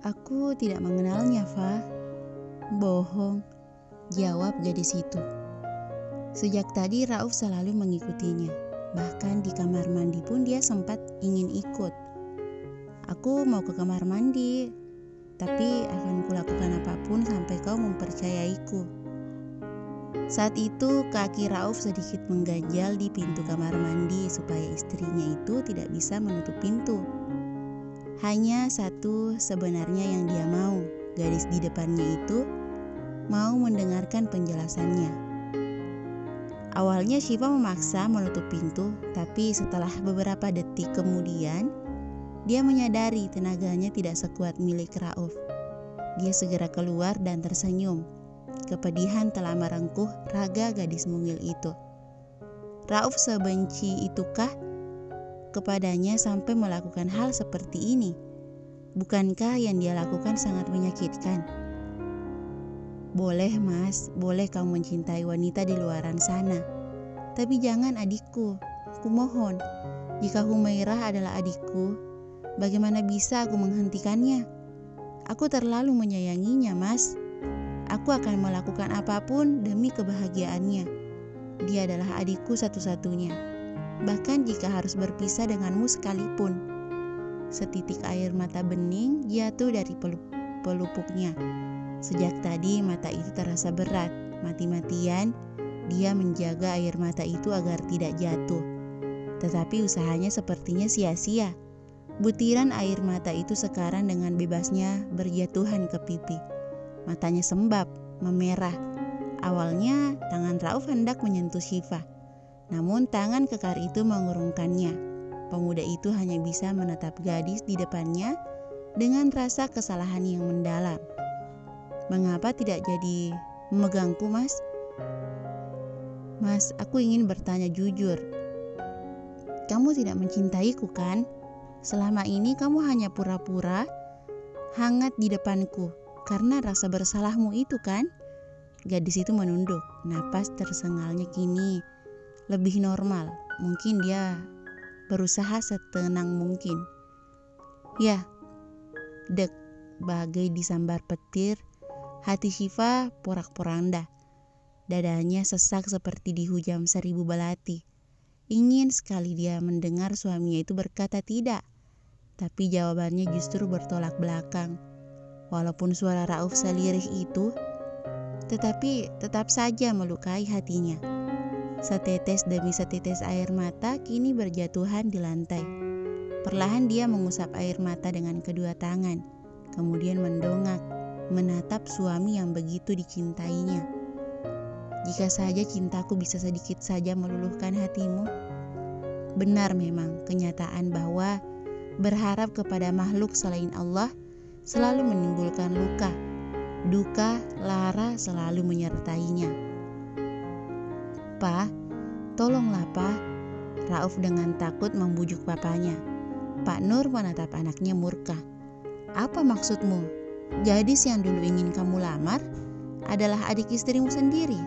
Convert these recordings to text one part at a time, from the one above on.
Aku tidak mengenalnya, Fa. Bohong, jawab gadis itu. Sejak tadi Rauf selalu mengikutinya. Bahkan di kamar mandi pun dia sempat ingin ikut. Aku mau ke kamar mandi, tapi akan kulakukan apapun sampai kau mempercayaiku. Saat itu kaki Rauf sedikit mengganjal di pintu kamar mandi supaya istrinya itu tidak bisa menutup pintu. Hanya satu sebenarnya yang dia mau, gadis di depannya itu mau mendengarkan penjelasannya. Awalnya Syifa memaksa menutup pintu, tapi setelah beberapa detik kemudian, dia menyadari tenaganya tidak sekuat milik Rauf. Dia segera keluar dan tersenyum. Kepedihan telah merengkuh raga gadis mungil itu. Rauf sebenci itukah kepadanya sampai melakukan hal seperti ini? Bukankah yang dia lakukan sangat menyakitkan? Boleh mas, boleh kamu mencintai wanita di luaran sana, tapi jangan adikku, aku mohon. Jika Humairah adalah adikku, bagaimana bisa aku menghentikannya? Aku terlalu menyayanginya, mas. Aku akan melakukan apapun demi kebahagiaannya. Dia adalah adikku satu-satunya. Bahkan jika harus berpisah denganmu sekalipun. Setitik air mata bening jatuh dari pelupuknya. Sejak tadi mata itu terasa berat. Mati-matian dia menjaga air mata itu agar tidak jatuh. Tetapi usahanya sepertinya sia-sia. Butiran air mata itu sekarang dengan bebasnya berjatuhan ke pipi. Matanya sembab, memerah. Awalnya tangan Rauf hendak menyentuh Syifa. Namun tangan kekar itu mengurungkannya. Pemuda itu hanya bisa menatap gadis di depannya dengan rasa kesalahan yang mendalam. Mengapa tidak jadi memegangku, mas? Mas, aku ingin bertanya jujur. Kamu tidak mencintaiku kan? Selama ini kamu hanya pura-pura hangat di depanku karena rasa bersalahmu itu kan? Gadis itu menunduk. Napas tersengalnya kini lebih normal. Mungkin dia berusaha setenang mungkin. Ya, dek, bagai disambar petir. Hati Syifa porak-poranda. Dadanya sesak seperti dihujam 1000 balati. Ingin sekali dia mendengar suaminya itu berkata tidak. Tapi jawabannya justru bertolak belakang. Walaupun suara Rauf selirih itu, tetapi tetap saja melukai hatinya. Setetes demi setetes air mata kini berjatuhan di lantai. Perlahan dia mengusap air mata dengan kedua tangan, kemudian mendongak, menatap suami yang begitu dicintainya. Jika saja cintaku bisa sedikit saja meluluhkan hatimu. Benar memang kenyataan bahwa berharap kepada makhluk selain Allah selalu menimbulkan luka, duka, lara selalu menyertainya. Pa, tolonglah pa. Rauf dengan takut membujuk papanya. Pak Nur menatap anaknya murka. Apa maksudmu? Gadis yang dulu ingin kamu lamar adalah adik istrimu sendiri.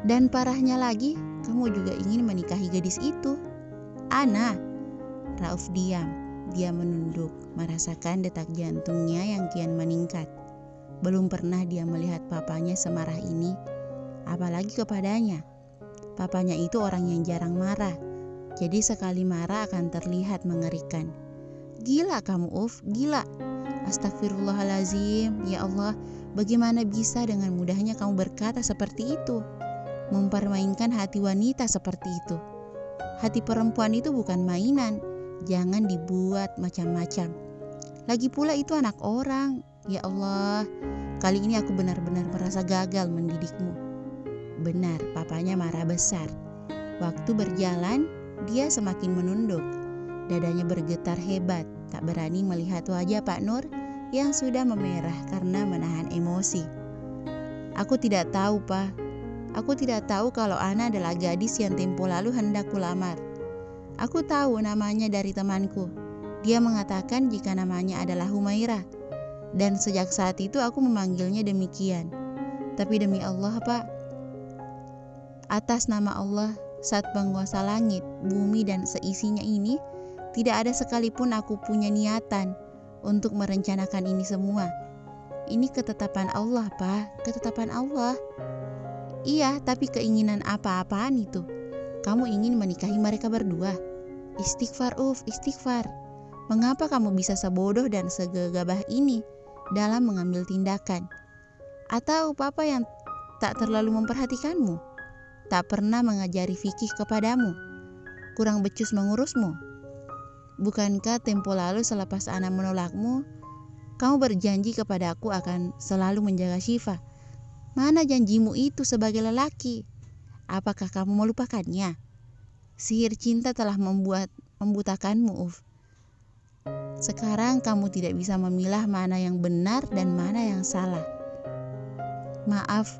Dan parahnya lagi, kamu juga ingin menikahi gadis itu. Ana. Rauf diam. Dia menunduk, merasakan detak jantungnya yang kian meningkat. Belum pernah dia melihat papanya semarah ini, apalagi kepadanya. Papanya itu orang yang jarang marah, jadi sekali marah akan terlihat mengerikan. Gila kamu, Uf, gila. Astagfirullahalazim, ya Allah, bagaimana bisa dengan mudahnya kamu berkata seperti itu? Mempermainkan hati wanita seperti itu. Hati perempuan itu bukan mainan, jangan dibuat macam-macam. Lagi pula itu anak orang. Ya Allah, kali ini aku benar-benar merasa gagal mendidikmu. Benar, papanya marah besar. Waktu berjalan, dia semakin menunduk. Dadanya bergetar hebat, tak berani melihat wajah Pak Nur yang sudah memerah karena menahan emosi. Aku tidak tahu, Pak. Aku tidak tahu kalau Ana adalah gadis yang tempo lalu hendak kulamar. Aku tahu namanya dari temanku. Dia mengatakan jika namanya adalah Humairah. Dan sejak saat itu aku memanggilnya demikian. Tapi demi Allah, Pak, atas nama Allah, Zat penguasa langit, bumi dan seisinya ini, tidak ada sekalipun aku punya niatan untuk merencanakan ini semua. Ini ketetapan Allah, Pak, ketetapan Allah. Iya, tapi keinginan apa-apaan itu? Kamu ingin menikahi mereka berdua? Istighfar, istighfar. Mengapa kamu bisa sebodoh dan segegabah ini dalam mengambil tindakan? Atau papa yang tak terlalu memperhatikanmu? Tak pernah mengajari fikih kepadamu? Kurang becus mengurusmu? Bukankah tempo lalu selepas Ana menolakmu, kamu berjanji kepadaku akan selalu menjaga Syifa? Mana janjimu itu sebagai lelaki? Apakah kamu melupakannya? Sihir cinta telah membutakanmu, Sekarang kamu tidak bisa memilah mana yang benar dan mana yang salah. Maaf,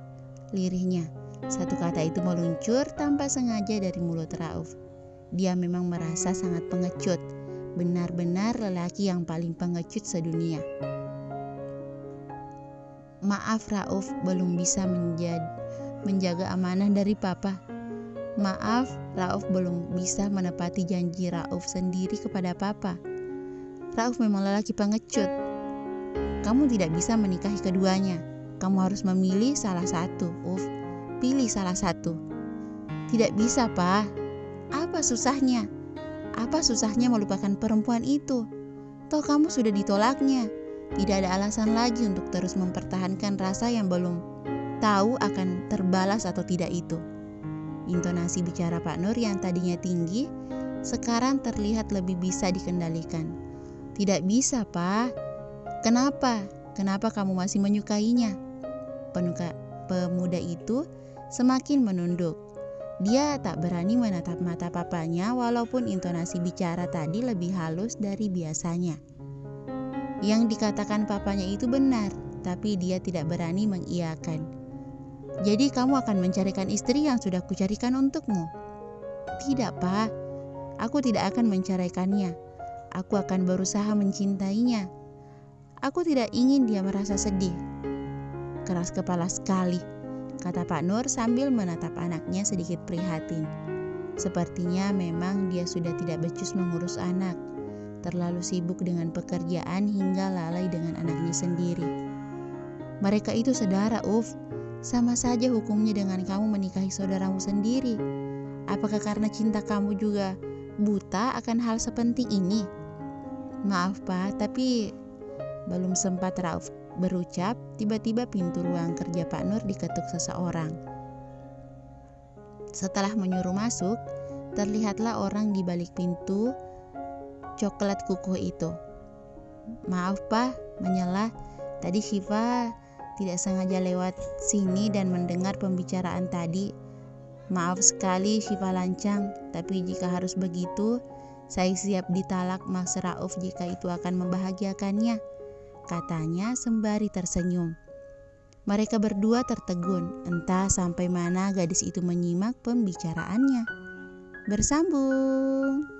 lirihnya. Satu kata itu meluncur tanpa sengaja dari mulut Rauf. Dia memang merasa sangat pengecut. Benar-benar lelaki yang paling pengecut sedunia. Maaf Rauf, belum bisa menjaga amanah dari papa. Maaf, Rauf belum bisa menepati janji Rauf sendiri kepada papa. Rauf memang lelaki pengecut. Kamu tidak bisa menikahi keduanya. Kamu harus memilih salah satu, Pilih salah satu. Tidak bisa, Pak. Apa susahnya? Apa susahnya melupakan perempuan itu? Toh kamu sudah ditolaknya. Tidak ada alasan lagi untuk terus mempertahankan rasa yang belum tahu akan terbalas atau tidak itu. Intonasi bicara Pak Nur yang tadinya tinggi, sekarang terlihat lebih bisa dikendalikan. Tidak bisa, Pak. Kenapa? Kenapa kamu masih menyukainya? Pemuda itu semakin menunduk. Dia tak berani menatap mata papanya walaupun intonasi bicara tadi lebih halus dari biasanya. Yang dikatakan papanya itu benar, tapi dia tidak berani mengiyakan. Jadi kamu akan mencarikan istri yang sudah kucarikan untukmu? Tidak, Pak. Aku tidak akan menceraikannya. Aku akan berusaha mencintainya. Aku tidak ingin dia merasa sedih. Keras kepala sekali, kata Pak Nur sambil menatap anaknya sedikit prihatin. Sepertinya memang dia sudah tidak becus mengurus anak. Terlalu sibuk dengan pekerjaan hingga lalai dengan anaknya sendiri. Mereka itu saudara, Sama saja hukumnya dengan kamu menikahi saudaramu sendiri. Apakah karena cinta kamu juga buta akan hal sepenting ini? Maaf, Pak, tapi belum sempat Rauf berucap, tiba-tiba pintu ruang kerja Pak Nur diketuk seseorang. Setelah menyuruh masuk, terlihatlah orang di balik pintu coklat kukuh itu. Maaf, Pak, menyela. Tadi Syifa tidak sengaja lewat sini dan mendengar pembicaraan tadi. Maaf sekali Syifa lancang, tapi jika harus begitu, saya siap ditalak Mas Rauf jika itu akan membahagiakannya, katanya sembari tersenyum. Mereka berdua tertegun, entah sampai mana gadis itu menyimak pembicaraannya. Bersambung.